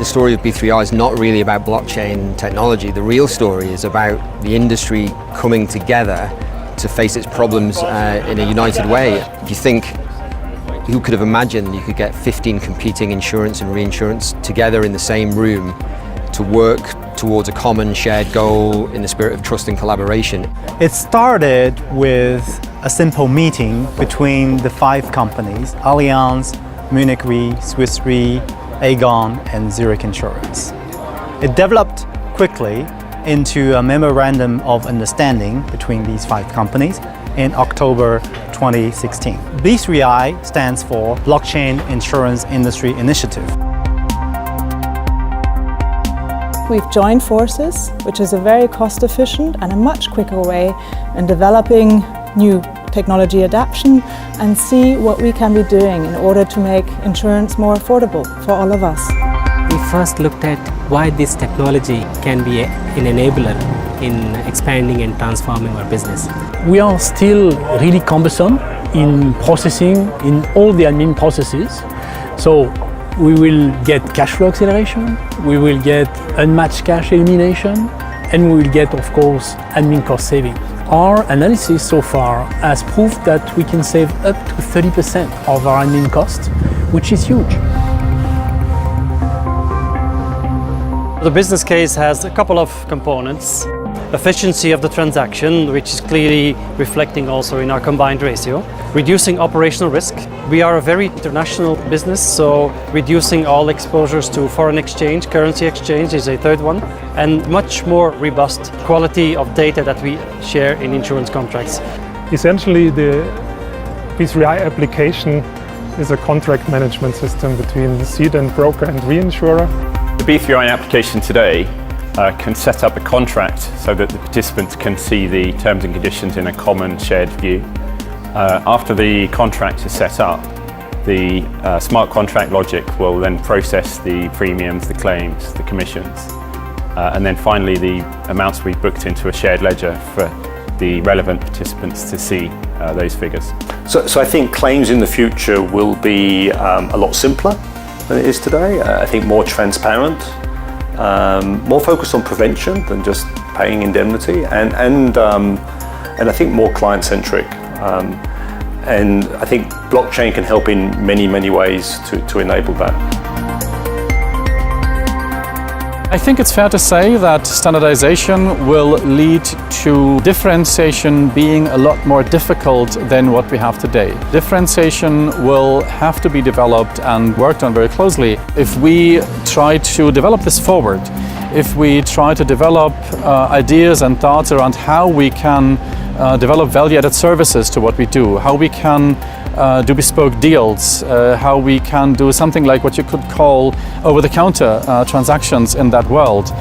The story of B3i is not really about blockchain technology. The real story is about the industry coming together to face its problems in a united way. If you think, who could have imagined you could get 15 competing insurance and reinsurance together in the same room to work towards a common shared goal in the spirit of trust and collaboration? It started with a simple meeting between the 5 companies, Allianz, Munich Re, Swiss Re, Aegon and Zurich Insurance. It developed quickly into a memorandum of understanding between these 5 companies in October 2016. B3i stands for Blockchain Insurance Industry Initiative. We've joined forces, which is a very cost-efficient and a much quicker way in developing new technology adaptation and see what we can be doing in order to make insurance more affordable for all of us. We first looked at why this technology can be an enabler in expanding and transforming our business. We are still really cumbersome in processing in all the admin processes. So we will get cash flow acceleration, we will get unmatched cash elimination, and we will get, of course, admin cost saving. Our analysis so far has proved that we can save up to 30% of our admin costs, which is huge. The business case has a couple of components. Efficiency of the transaction, which is clearly reflecting also in our combined ratio. Reducing operational risk. We are a very international business, so reducing all exposures to foreign exchange, currency exchange is a third one. And much more robust quality of data that we share in insurance contracts. Essentially, the B3i application is a contract management system between the cedent, broker and reinsurer. The B3i application today can set up a contract so that the participants can see the terms and conditions in a common shared view. After the contract is set up, the smart contract logic will then process the premiums, the claims, the commissions, and then finally the amounts we've booked into a shared ledger for the relevant participants to see those figures. So I think claims in the future will be a lot simpler than it is today. I think more transparent, more focused on prevention than just paying indemnity, and I think more client-centric. And I think blockchain can help in many ways to enable that. I think it's fair to say that standardization will lead to differentiation being a lot more difficult than what we have today. Differentiation will have to be developed and worked on very closely if we try to develop this forward, if we try to develop ideas and thoughts around how we can develop value-added services to what we do, how we can do bespoke deals, how we can do something like what you could call over-the-counter transactions in that world.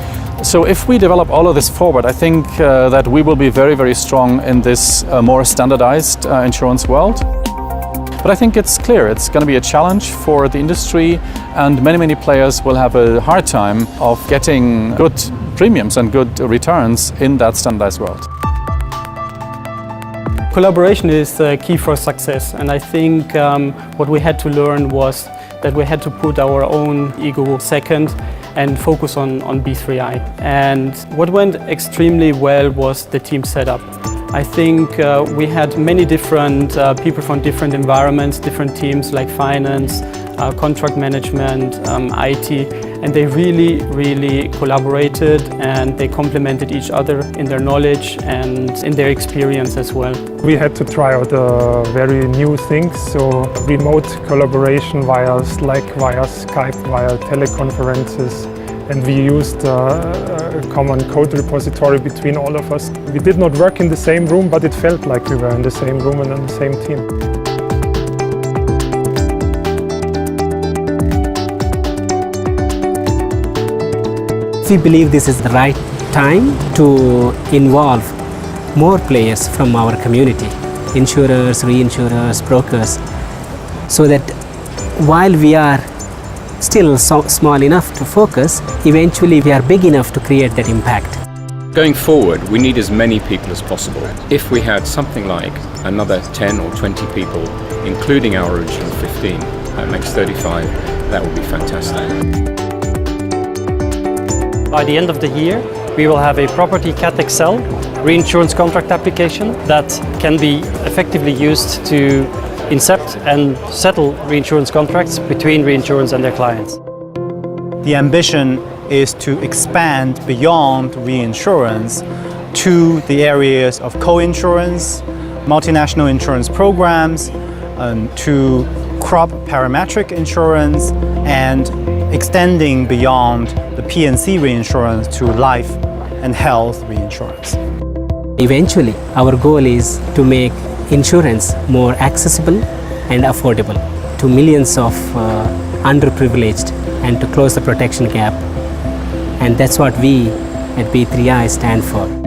So if we develop all of this forward, I think that we will be very strong in this more standardized insurance world. But I think it's clear it's going to be a challenge for the industry, and many players will have a hard time of getting good premiums and good returns in that standardized world. Collaboration is key for success, and I think what we had to learn was that we had to put our own ego second and focus on B3i. And what went extremely well was the team setup. I think we had many different people from different environments, different teams like finance, contract management, IT, and they really collaborated, and they complemented each other in their knowledge and in their experience as well. We had to try out very new things, so remote collaboration via Slack, via Skype, via teleconferences, and we used a common code repository between all of us. We did not work in the same room, but it felt like we were in the same room and on the same team. We believe this is the right time to involve more players from our community, insurers, reinsurers, brokers, so that while we are still small enough to focus, eventually we are big enough to create that impact. Going forward, we need as many people as possible. If we had something like another 10 or 20 people, including our original 15, that makes 35, that would be fantastic. By the end of the year, we will have a property Cat XL reinsurance contract application that can be effectively used to incept and settle reinsurance contracts between reinsurers and their clients. The ambition is to expand beyond reinsurance to the areas of co-insurance, multinational insurance programs, to crop parametric insurance, and extending beyond the P&C reinsurance to life and health reinsurance. Eventually, our goal is to make insurance more accessible and affordable to millions of underprivileged and to close the protection gap. And that's what we at B3i stand for.